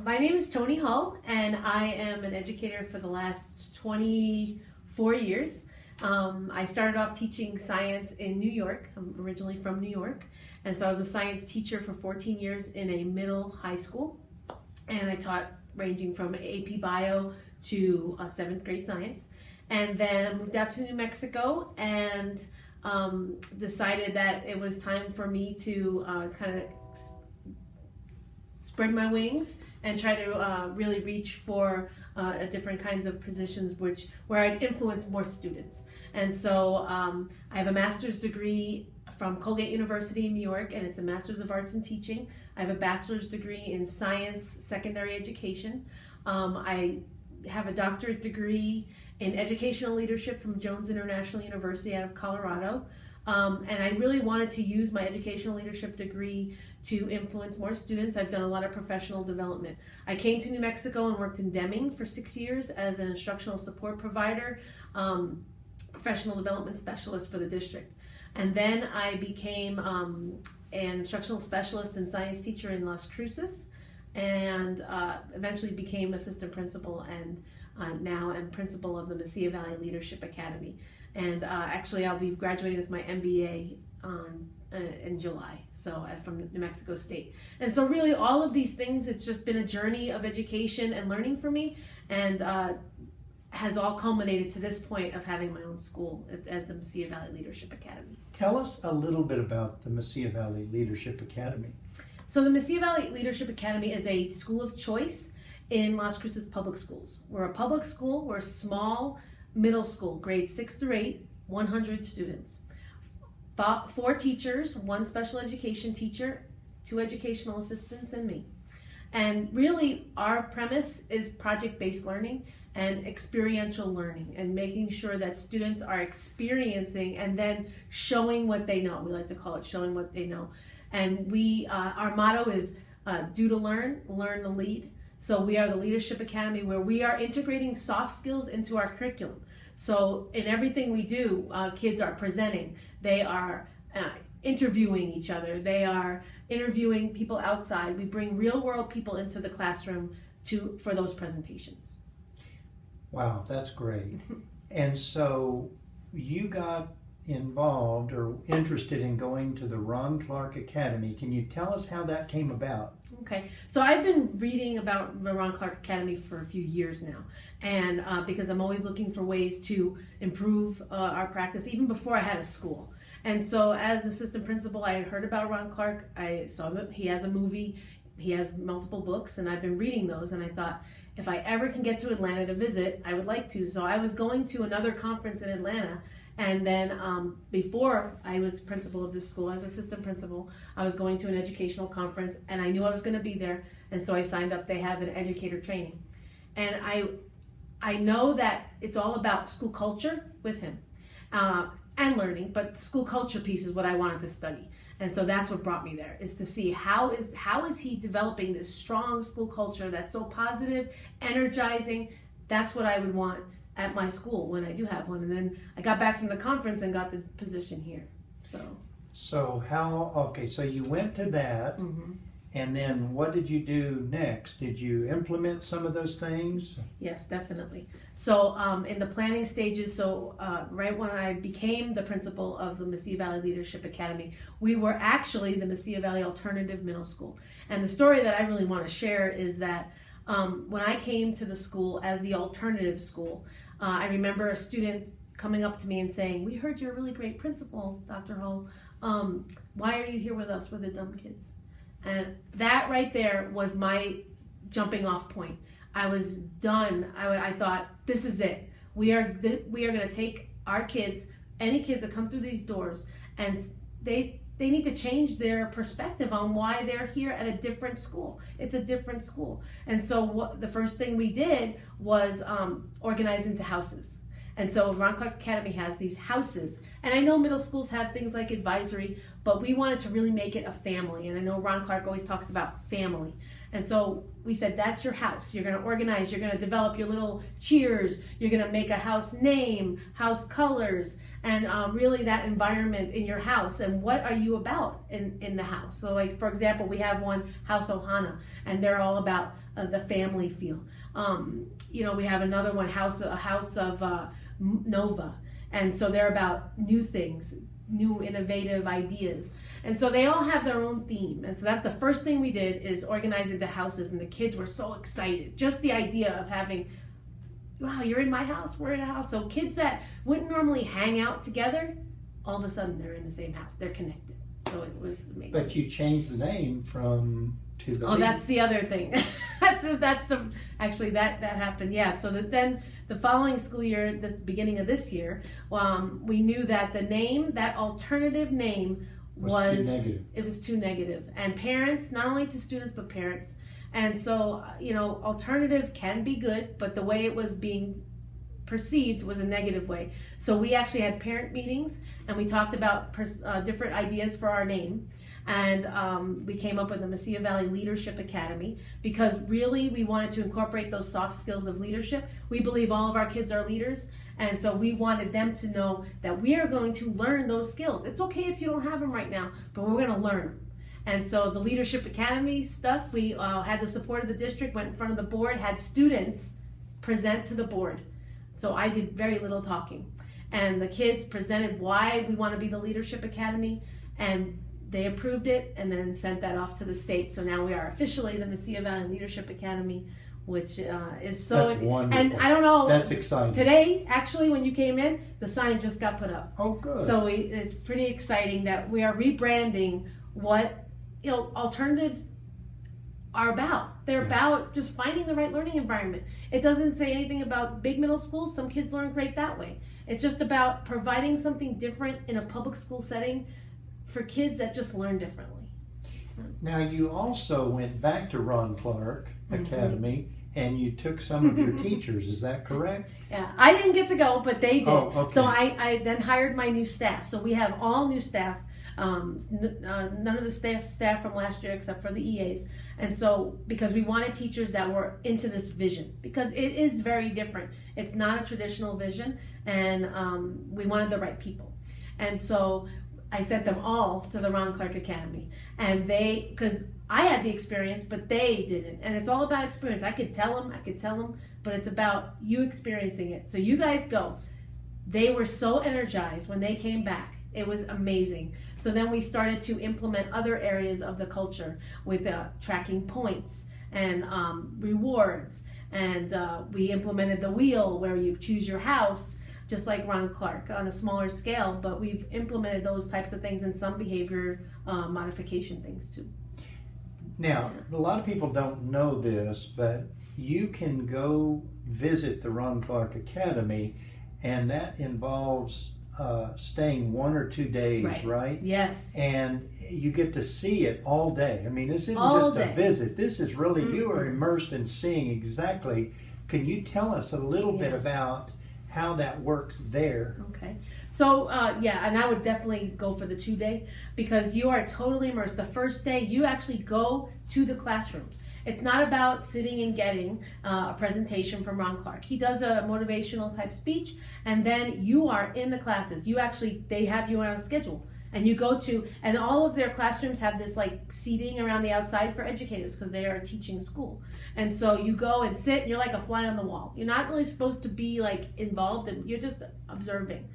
My name is Toni Hull, and I am an educator for the last 24 years. I started off teaching science in New York. I'm originally from New York, and so I was a science teacher for 14 years in a middle high school, and I taught ranging from AP Bio to 7th grade science. And then I moved out to New Mexico and decided that it was time for me to kind of spread my wings and try to really reach for different kinds of positions where I'd influence more students. And so I have a master's degree from Colgate University in New York, and it's a Master's of Arts in Teaching. I have a bachelor's degree in science secondary education. I have a doctorate degree in educational leadership from Jones International University out of Colorado. And I really wanted to use my educational leadership degree to influence more students. I've done a lot of professional development. I came to New Mexico and worked in Deming for 6 years as an instructional support provider, professional development specialist for the district. And then I became an instructional specialist and science teacher in Las Cruces, and eventually became assistant principal, and now am principal of the Mesilla Valley Leadership Academy. And actually I'll be graduating with my MBA in July, so from New Mexico State. And so really all of these things, it's just been a journey of education and learning for me, and has all culminated to this point of having my own school as the Mesilla Valley Leadership Academy. Tell us a little bit about the Mesilla Valley Leadership Academy. So the Mesilla Valley Leadership Academy is a school of choice in Las Cruces Public Schools. We're a public school, we're a small middle school, grades 6 through 8, 100 students. 4 teachers, 1 special education teacher, 2 educational assistants, and me. And really our premise is project-based learning and experiential learning, and making sure that students are experiencing and then showing what they know. We like to call it showing what they know. And our motto is do to learn, learn to lead. So we are the Leadership Academy, where we are integrating soft skills into our curriculum. So in everything we do, kids are presenting, they are interviewing each other, they are interviewing people outside. We bring real world people into the classroom for those presentations. Wow, that's great. And so you got involved or interested in going to the Ron Clark Academy. Can you tell us how that came about? Okay, so I've been reading about the Ron Clark Academy for a few years now, and because I'm always looking for ways to improve our practice, even before I had a school. And so as assistant principal, I heard about Ron Clark. I saw that he has a movie, he has multiple books, and I've been reading those, and I thought, if I ever can get to Atlanta to visit, I would like to. So I was going to another conference in Atlanta, and then before I was principal of this school, as assistant principal, I was going to an educational conference, and I knew I was going to be there, and so I signed up. They have an educator training, and I know that it's all about school culture with him and learning, but the school culture piece is what I wanted to study. And so that's what brought me there, is to see how is he developing this strong school culture that's so positive, energizing. That's what I would want at my school when I do have one. And then I got back from the conference and got the position here. So you went to that, mm-hmm. And then what did you do next? Did you implement some of those things? Yes, definitely. So in the planning stages, right when I became the principal of the Mesilla Valley Leadership Academy, we were actually the Mesilla Valley Alternative Middle School. And the story that I really want to share is that when I came to the school as the alternative school, I remember a student coming up to me and saying, "We heard you're a really great principal, Dr. Hull. Why are you here with us? We're the dumb kids." And that right there was my jumping off point. I was done. I thought, this is it. We are going to take our kids, any kids that come through these doors, and they need to change their perspective on why they're here at a different school. It's a different school. And so the first thing we did was organize into houses. And so Ron Clark Academy has these houses. And I know middle schools have things like advisory, but we wanted to really make it a family. And I know Ron Clark always talks about family. And so we said, that's your house. You're going to organize, you're going to develop your little cheers, you're going to make a house name, house colors, and really that environment in your house. And what are you about in the house? So like, for example, we have one, House Ohana, and they're all about the family feel. We have another one, a house of Nova. And so they're about new things, new innovative ideas. And so they all have their own theme. And so that's the first thing we did, is organize into houses. And the kids were so excited. Just the idea of having, wow, you're in my house, we're in a house. So kids that wouldn't normally hang out together, all of a sudden they're in the same house. They're connected. So it was amazing. But you changed the name to the that's the other thing. that happened. Yeah. So then the following school year, the beginning of this year, we knew that the name, that alternative name, was too negative. It was too negative. And parents, not only to students but parents. And so alternative can be good, but the way it was being perceived was a negative way. So we actually had parent meetings, and we talked about different ideas for our name. And we came up with the Mesilla Valley Leadership Academy, because really we wanted to incorporate those soft skills of leadership. We believe all of our kids are leaders, and so we wanted them to know that we are going to learn those skills. It's okay if you don't have them right now, but we're going to learn them. And so the Leadership Academy stuck. We had the support of the district, went in front of the board, had students present to the board. So I did very little talking. And the kids presented why we want to be the Leadership Academy, and they approved it and then sent that off to the state. So now we are officially the Mesilla Valley Leadership Academy, which is so... That's wonderful. And I don't know... That's exciting. Today, actually, when you came in, the sign just got put up. Oh, good. So it's pretty exciting that we are rebranding what alternatives are about. They're about just finding the right learning environment. It doesn't say anything about big middle schools. Some kids learn great that way. It's just about providing something different in a public school setting for kids that just learn differently. Now, you also went back to Ron Clark Academy, and you took some of your teachers. Is that correct? Yeah, I didn't get to go, but they did. Oh, okay. So I then hired my new staff. So we have all new staff. None of the staff from last year except for the EAs. And so because we wanted teachers that were into this vision, because it is very different. It's not a traditional vision, and we wanted the right people. And so I sent them all to the Ron Clark Academy, and because I had the experience, but they didn't. And it's all about experience. I could tell them, but it's about you experiencing it. So you guys go. They were so energized when they came back. It was amazing. So then we started to implement other areas of the culture with tracking points and rewards. And we implemented the wheel where you choose your house, just like Ron Clark, on a smaller scale. But we've implemented those types of things and some behavior modification things too. Now, a lot of people don't know this, but you can go visit the Ron Clark Academy, and that involves staying 1 or 2 days, right? Yes. And you get to see it all day. I mean, this isn't all just day. A visit. This is really, you are immersed in seeing exactly. Can you tell us a little bit about how that works there? Okay. So, and I would definitely go for the 2 day, because you are totally immersed. The first day, you actually go to the classrooms. It's not about sitting and getting a presentation from Ron Clark. He does a motivational type speech, and then you are in the classes. They have you on a schedule, and you go to, and all of their classrooms have this like seating around the outside for educators, because they are teaching school. And so you go and sit, and you're like a fly on the wall. You're not really supposed to be like involved, and you're just observing.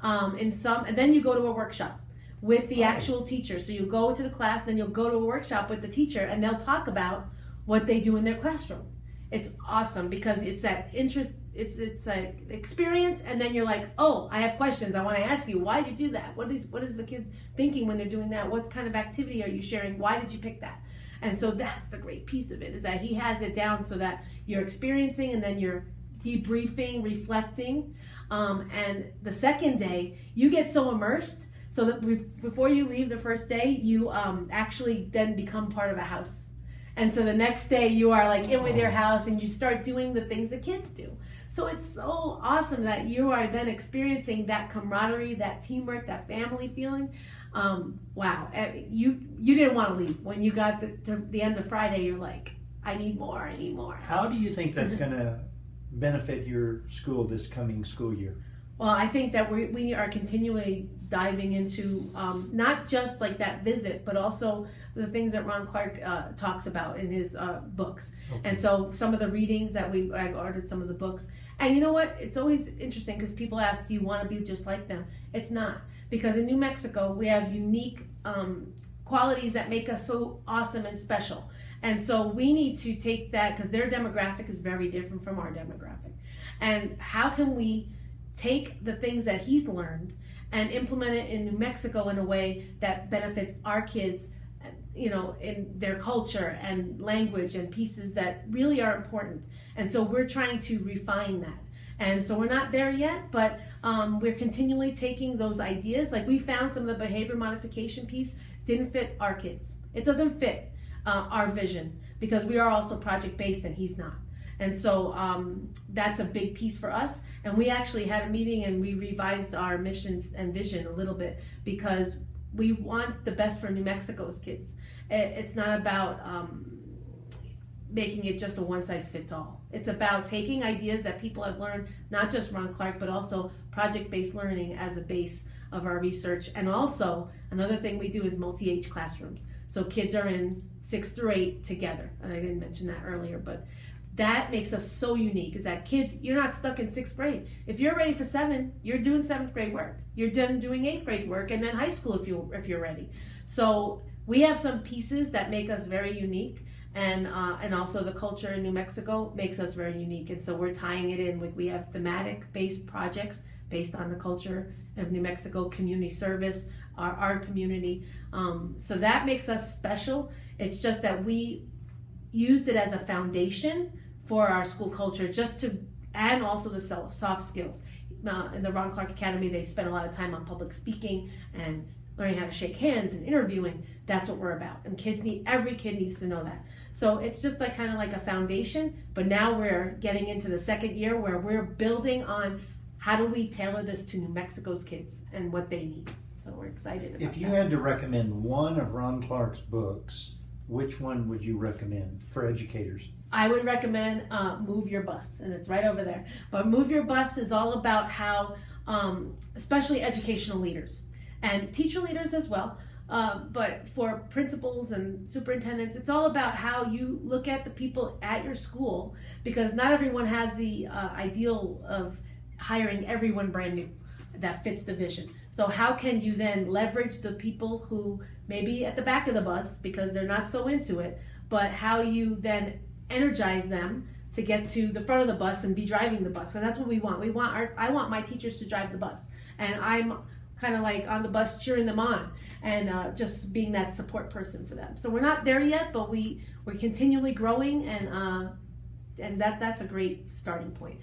And then you go to a workshop with the actual teacher. So you go to the class, then you'll go to a workshop with the teacher, and they'll talk about what they do in their classroom. It's awesome, because it's that interest, it's like experience, and then you're like, oh, I have questions. I want to ask you, why did you do that? What is the kid thinking when they're doing that? What kind of activity are you sharing? Why did you pick that? And so that's the great piece of it, is that he has it down so that you're experiencing, and then you're debriefing, reflecting. And the second day, you get so immersed, so that before you leave the first day, you actually then become part of a house. And so the next day you are like in with your house, and you start doing the things that kids do. So it's so awesome that you are then experiencing that camaraderie, that teamwork, that family feeling. Wow, you didn't want to leave. When you got to the end of Friday, you're like, I need more, I need more. How do you think that's going to benefit your school this coming school year? Well, I think that we are continually diving into not just like that visit, but also the things that Ron Clark talks about in his books. Okay. And so some of the readings that I've ordered some of the books. And you know what? It's always interesting because people ask, do you want to be just like them? It's not. Because in New Mexico, we have unique qualities that make us so awesome and special. And so we need to take that, because their demographic is very different from our demographic. And how can we take the things that he's learned and implement it in New Mexico in a way that benefits our kids, you know, in their culture and language and pieces that really are important. And so we're trying to refine that. And so we're not there yet, but we're continually taking those ideas. Like we found some of the behavior modification piece didn't fit our kids. It doesn't fit our vision, because we are also project-based and he's not. And so that's a big piece for us. And we actually had a meeting and we revised our mission and vision a little bit, because we want the best for New Mexico's kids. It's not about making it just a one-size-fits-all. It's about taking ideas that people have learned, not just Ron Clark, but also project-based learning as a base of our research. And also, another thing we do is multi-age classrooms. So kids are in 6 through 8 together. And I didn't mention that earlier, but that makes us so unique, is that kids, you're not stuck in 6th grade. If you're ready for 7, you're doing 7th grade work. You're done doing 8th grade work, and then high school if you're ready. So we have some pieces that make us very unique, and also the culture in New Mexico makes us very unique. And so we're tying it in with, we have thematic-based projects based on the culture of New Mexico, community service, our art community. So that makes us special. It's just that we used it as a foundation for our school culture, and also the soft skills. In the Ron Clark Academy, they spend a lot of time on public speaking and learning how to shake hands and interviewing. That's what we're about. And every kid needs to know that. So it's just like kind of like a foundation, but now we're getting into the second year where we're building on how do we tailor this to New Mexico's kids and what they need. So we're excited about that. If you had to recommend one of Ron Clark's books, which one would you recommend for educators? I would recommend Move Your Bus, and it's right over there. But Move Your Bus is all about how, especially educational leaders and teacher leaders as well, but for principals and superintendents, it's all about how you look at the people at your school, because not everyone has the ideal of hiring everyone brand new that fits the vision. So how can you then leverage the people who may be at the back of the bus because they're not so into it, but how you then energize them to get to the front of the bus and be driving the bus. And that's what we want. I want my teachers to drive the bus, and I'm kind of like on the bus cheering them on and just being that support person for them. So we're not there yet, but we're continually growing, and that's a great starting point.